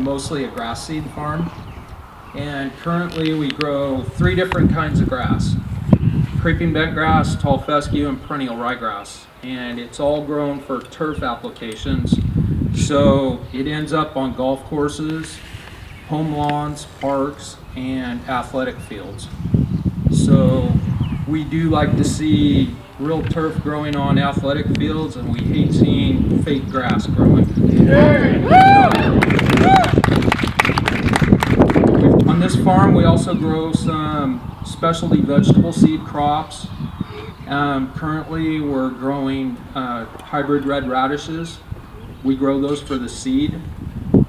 mostly a grass seed farm. And currently we grow 3 different kinds of grass: creeping bent grass, tall fescue, and perennial ryegrass. And it's all grown for turf applications. So it ends up on golf courses, home lawns, parks, and athletic fields. So we do like to see real turf growing on athletic fields, and we hate seeing fake grass growing. On this farm, we also grow some specialty vegetable seed crops. Currently, we're growing hybrid red radishes. We grow those for the seed.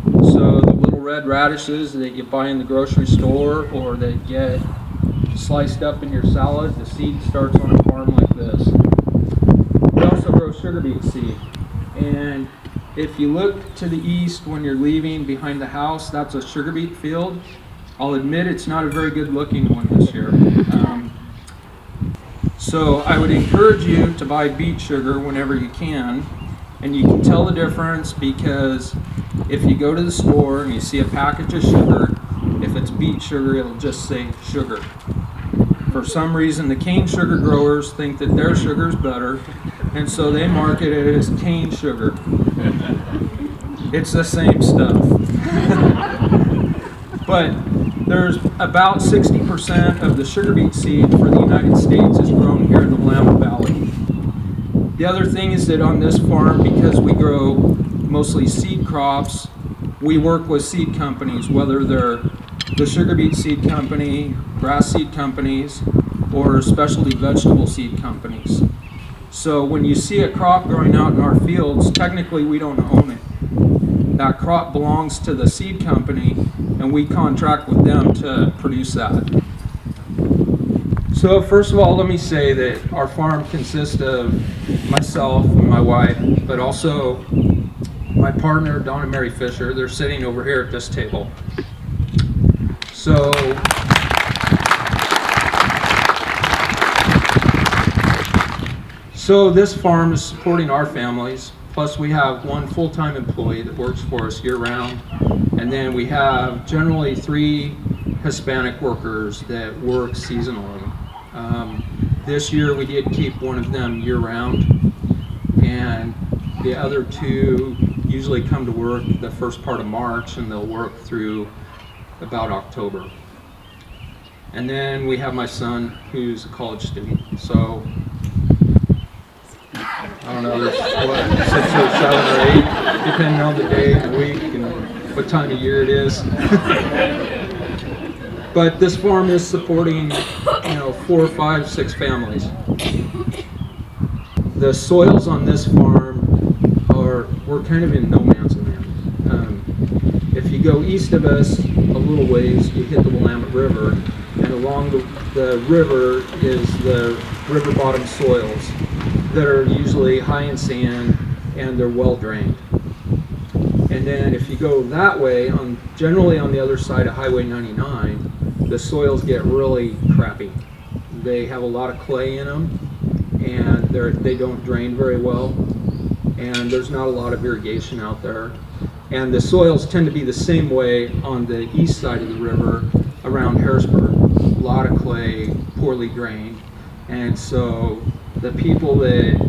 So the little red radishes that you buy in the grocery store or that get sliced up in your salad, the seed starts on a farm like this. We also grow sugar beet seed. And if you look to the east when you're leaving behind the house, that's a sugar beet field. I'll admit it's not a very good looking one this year. So I would encourage you to buy beet sugar whenever you can. And you can tell the difference because if you go to the store and you see a package of sugar, if it's beet sugar, it'll just say sugar. For some reason, the cane sugar growers think that their sugar is better, and so they market it as cane sugar. It's the same stuff. But there's about 60% of the sugar beet seed for the United States is grown here in the Willamette Valley. The other thing is that on this farm, because we grow mostly seed crops, we work with seed companies, whether they're the sugar beet seed company, grass seed companies, or specialty vegetable seed companies. So when you see a crop growing out in our fields, technically we don't own it. That crop belongs to the seed company, and we contract with them to produce that. So first of all, let me say that our farm consists of myself and my wife, but also my partner, Donna Mary Fisher. They're sitting over here at this table. So this farm is supporting our families, plus we have one full-time employee that works for us year-round, and then we have generally 3 Hispanic workers that work seasonally. This year we did keep one of them year-round, and the other 2 usually come to work the first part of March, and they'll work through about October. And then we have my son, who's a college student. So I don't know, there's 6 or 7 or 8, depending on the day of the week and what time of year it is. But this farm is supporting, 4, 5, 6 families. The soils on this farm we're kind of in no man's land. If you go east of us a little ways, you hit the Willamette River, and along the river is the river bottom soils that are usually high in sand and they're well drained. And then if you go that way, generally on the other side of Highway 99, the soils get really crappy. They have a lot of clay in them, and they don't drain very well, and there's not a lot of irrigation out there. And the soils tend to be the same way on the east side of the river around Harrisburg. A lot of clay, poorly drained. And so the people that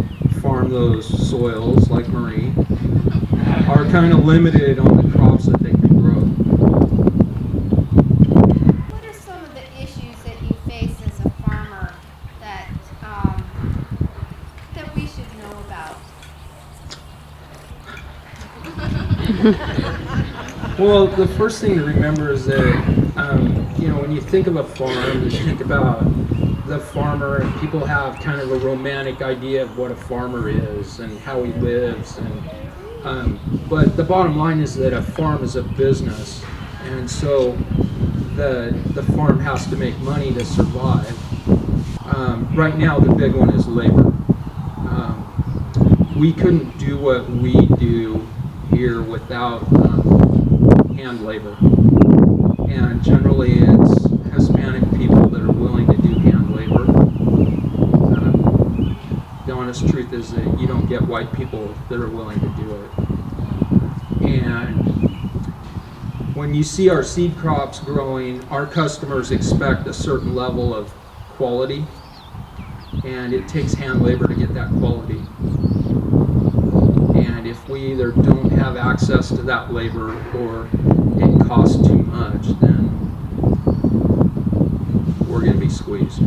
farm those soils, like Marie, are kind of limited on the crops that they can grow. What are some of the issues that you face as a farmer that we should know about? Well, the first thing to remember is that, when you think of a farm, you think about the farmer, and people have kind of a romantic idea of what a farmer is and how he lives. But the bottom line is that a farm is a business, and so the farm has to make money to survive. Right now, the big one is labor. We couldn't do what we do here without hand labor, and generally it's Hispanic people that are willing to do hand labor. The honest truth is that you don't get white people that are willing to do it. And when you see our seed crops growing, our customers expect a certain level of quality, and it takes hand labor to get that quality. And if we either don't have access to that labor or it costs too much, then we're going to be squeezed.